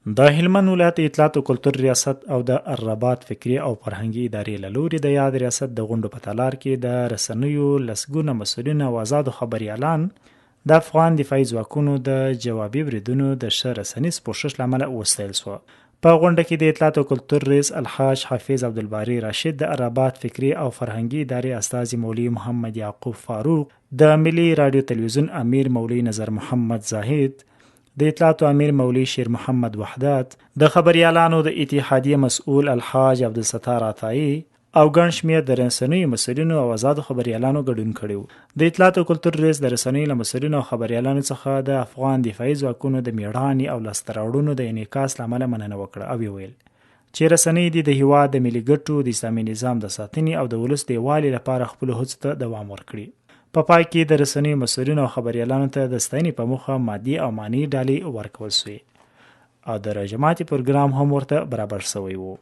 د هلمند ولایت اطلاعات او کلتور ریاست او د الرباط فکري او فرهنګي ادارې له لوري د یاد ریاست د غونډو په تالار کې د رسنیو لسګونه مسؤلین او آزادو خبريالان د افغان دفاعي ځواکونو د جوابي بریدونو د ښه رسنیز پوښښ له امله وستایل شوه. په غونډه کې د اطلاعات او کلتور رئیس الحاج حافظ عبدالباري راشد، د الرباط فکري او فرهنګي ادارې استازي مولوي محمد یعقوب فاروق، د ملي رادیو تلویزیون امیر مولوي نظر محمد زاهد، د اطلاعاتو امیر مولوي شیر محمد وحدت، د خبريالانو د اتحادیې مسؤل الحاج عبدالستار عطایی او ګڼ شمېر د رسنیو مسؤلینو او آزادو خبريالانو ګډون کړی و. د اطلاعات او کلتور رئیس د رسنیو له مسؤلینو او خبريالانو څخه د افغان دفاعي ځواکونو د میړانې او لاسته راوړنو د انعکاس له امله مننه وکړه او ویل چې رسنۍ دي د هیواد د ملي ګټو، د اسلامي نظام د ساتنې او د ولس د یووالي لپاره خپلو هڅو ته دوام ورکړي. په پای کې د رسنیو مسؤلینو او خبريالانو ته د ستاینې په موخه مادي او معنی ډالۍ ورکول شوې او د راجماتي پروګرام هم ورته برابر شوی و.